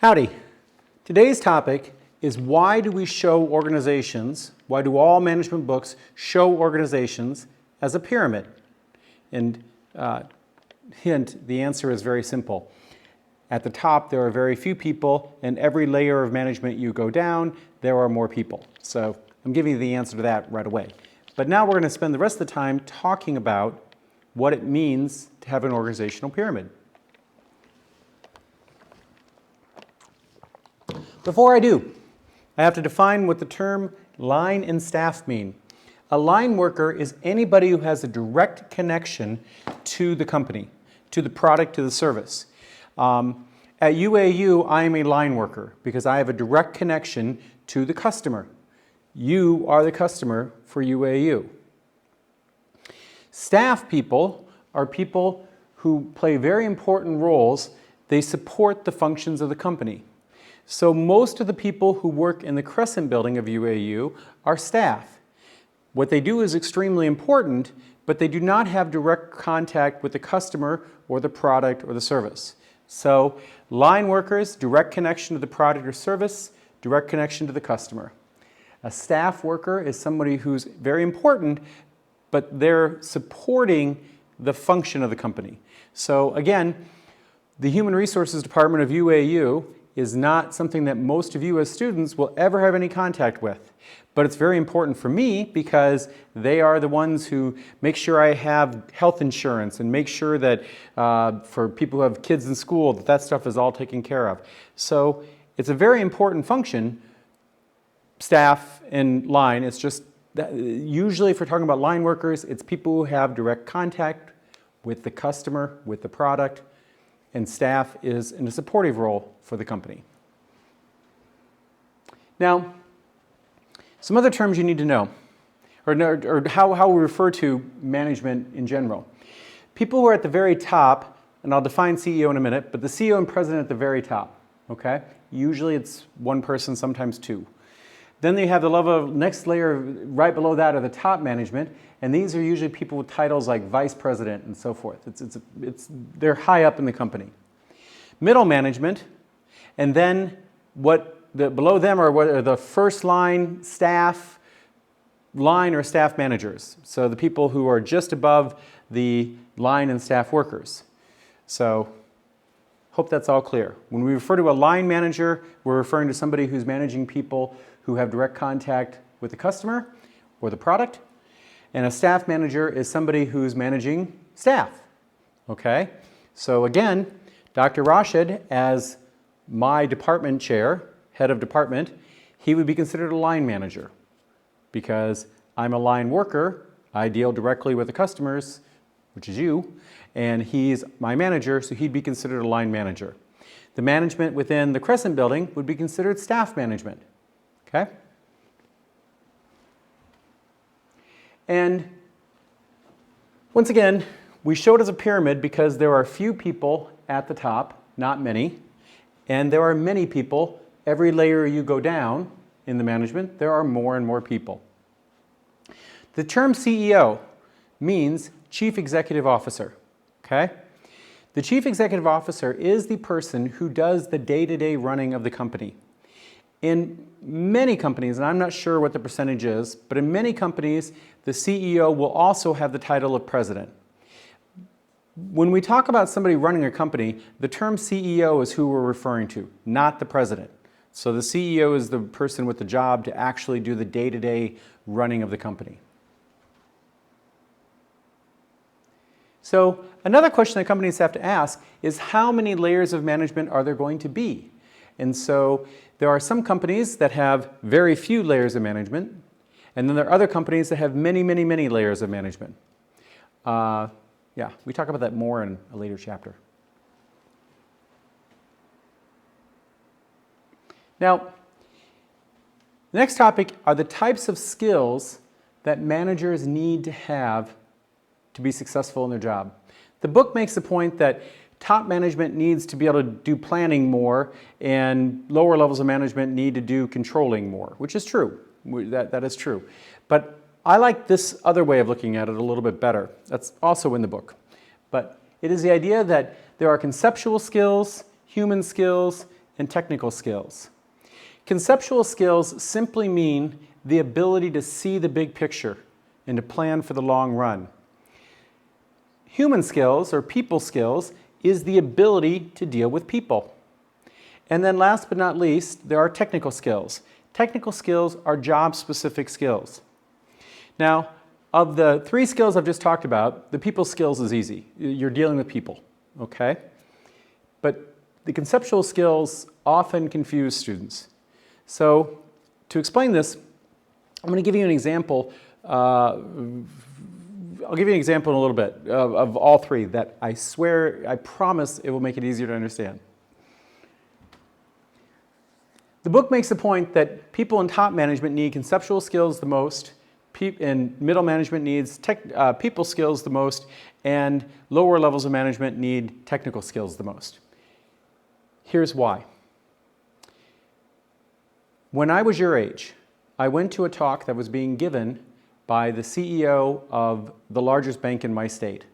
Howdy. Today's topic is why do we show organizations, why do all management books show organizations as a pyramid? And hint, the answer is very simple. At the top, there are very few people, and every layer of management you go down, there are more people. So I'm giving you the answer to that right away. But now we're going to spend the rest of the time talking about what it means to have an organizational pyramid. Before I do, I have to define what the term line and staff mean. A line worker is anybody who has a direct connection to the company, to the product, to the service. At UAU, I am a line worker because I have a direct connection to the customer. You are the customer for UAU. Staff people are people who play very important roles. They support the functions of the company. So most of the people who work in the Crescent building of UAU are staff. What they do is extremely important, but they do not have direct contact with the customer or the product or the service. So line workers, direct connection to the product or service, direct connection to the customer. A staff worker is somebody who's very important, but they're supporting the function of the company. So again, the Human Resources Department of UAU is not something that most of you as students will ever have any contact with. But it's very important for me because they are the ones who make sure I have health insurance and make sure that for people who have kids in school that stuff is all taken care of. So it's a very important function, staff and line. It's just that usually if we're talking about line workers, it's people who have direct contact with the customer, with the product, and staff is in a supportive role for the company. Now, some other terms you need to know, or how we refer to management in general. People who are at the very top, and I'll define CEO in a minute, but the CEO and president at the very top, okay? Usually it's one person, sometimes two. Then you have the level next layer right below that are the top management, and these are usually people with titles like vice president and so forth. They're high up in the company. Middle management, and then below them are the first line staff, line or staff managers. So the people who are just above the line and staff workers. So hope that's all clear. When we refer to a line manager, we're referring to somebody who's managing people who have direct contact with the customer or the product. And a staff manager is somebody who's managing staff. Okay? So again, Dr. Rashid, as my department chair, head of department, he would be considered a line manager because I'm a line worker. I deal directly with the customers, which is you, and he's my manager, so he'd be considered a line manager. The management within the Crescent building would be considered staff management. Okay? And once again, we show it as a pyramid because there are few people at the top, not many, and there are many people. Every layer you go down in the management, there are more and more people. The term CEO means Chief Executive Officer. Okay? The Chief Executive Officer is the person who does the day-to-day running of the company. In many companies, and I'm not sure what the percentage is, but in many companies, the CEO will also have the title of president. When we talk about somebody running a company, the term CEO is who we're referring to, not the president. So the CEO is the person with the job to actually do the day-to-day running of the company. So another question that companies have to ask is how many layers of management are there going to be? And so there are some companies that have very few layers of management, and then there are other companies that have many, many, many layers of management. Yeah, we talk about that more in a later chapter. Now, the next topic are the types of skills that managers need to have to be successful in their job. The book makes the point that top management needs to be able to do planning more, and lower levels of management need to do controlling more, which is true. That is true. But I like this other way of looking at it a little bit better. That's also in the book. But it is the idea that there are conceptual skills, human skills, and technical skills. Conceptual skills simply mean the ability to see the big picture and to plan for the long run. Human skills, or people skills, is the ability to deal with people. And then last but not least, there are technical skills. Technical skills are job-specific skills. Now, of the 3 skills I've just talked about, the people skills is easy. You're dealing with people, okay? But the conceptual skills often confuse students. So to explain this, I'm going to give you an example. I'll give you an example in a little bit of all 3 that I swear, I promise it will make it easier to understand. The book makes the point that people in top management need conceptual skills the most, and middle management needs people skills the most, and lower levels of management need technical skills the most. Here's why. When I was your age, I went to a talk that was being given by the CEO of the largest bank in my state.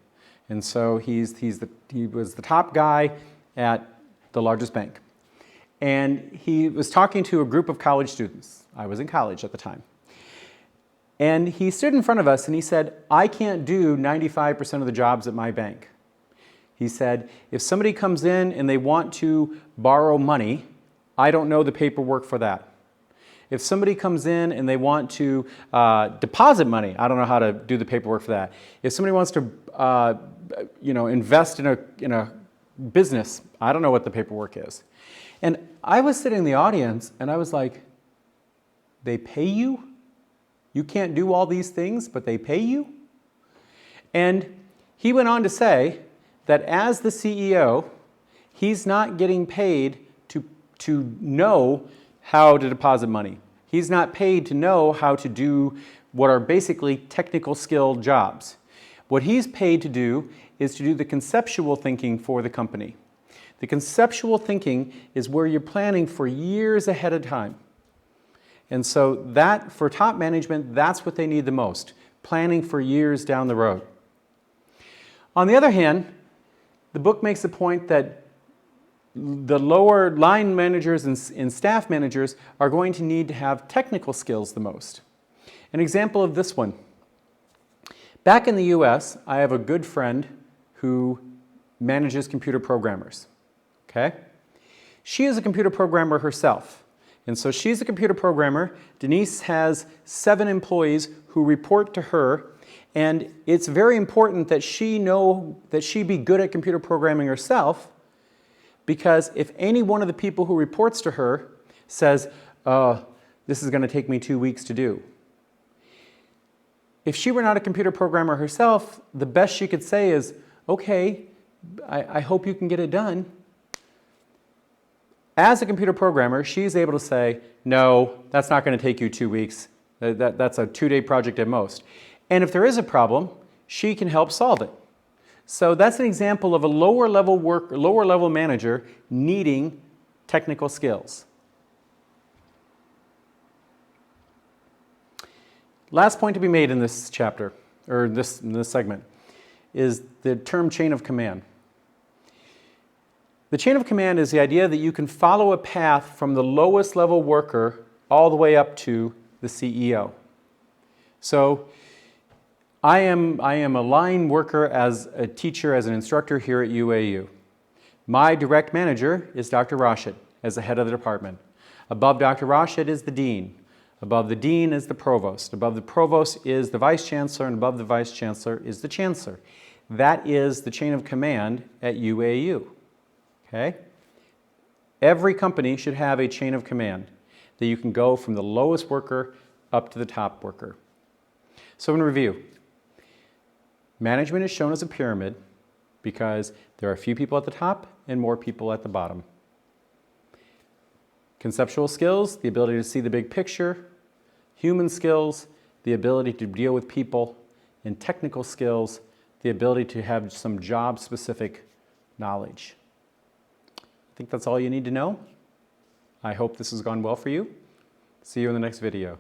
And so he was the top guy at the largest bank. And he was talking to a group of college students. I was in college at the time. And he stood in front of us and he said, I can't do 95% of the jobs at my bank. He said, if somebody comes in and they want to borrow money, I don't know the paperwork for that. If somebody comes in and they want to deposit money, I don't know how to do the paperwork for that. If somebody wants to invest in a business, I don't know what the paperwork is. And I was sitting in the audience and I was like, they pay you? You can't do all these things, but they pay you? And he went on to say that as the CEO, he's not getting paid to know how to deposit money. He's not paid to know how to do what are basically technical skill jobs. What he's paid to do is to do the conceptual thinking for the company. The conceptual thinking is where you're planning for years ahead of time. And so that, for top management, that's what they need the most, planning for years down the road. On the other hand, the book makes the point that the lower line managers and staff managers are going to need to have technical skills the most. An example of this one. Back in the US, I have a good friend who manages computer programmers. Okay? She is a computer programmer herself. And so she's a computer programmer. Denise has 7 employees who report to her. And it's very important that she be good at computer programming herself, because if any one of the people who reports to her says, this is going to take me 2 weeks to do. If she were not a computer programmer herself, the best she could say is, okay, I hope you can get it done. As a computer programmer, she's able to say, no, that's not going to take you 2 weeks. That's a 2-day project at most. And if there is a problem, she can help solve it. So that's an example of a lower level manager needing technical skills. Last point to be made in this chapter, or in this segment, is the term chain of command. The chain of command is the idea that you can follow a path from the lowest level worker all the way up to the CEO. So I am a line worker as a teacher, as an instructor here at UAU. My direct manager is Dr. Rashid as the head of the department. Above Dr. Rashid is the dean. Above the dean is the provost. Above the provost is the vice chancellor, and above the vice chancellor is the chancellor. That is the chain of command at UAU. Okay? Every company should have a chain of command that you can go from the lowest worker up to the top worker. So in review, management is shown as a pyramid because there are a few people at the top and more people at the bottom. Conceptual skills, the ability to see the big picture. Human skills, the ability to deal with people. And technical skills, the ability to have some job-specific knowledge. I think that's all you need to know. I hope this has gone well for you. See you in the next video.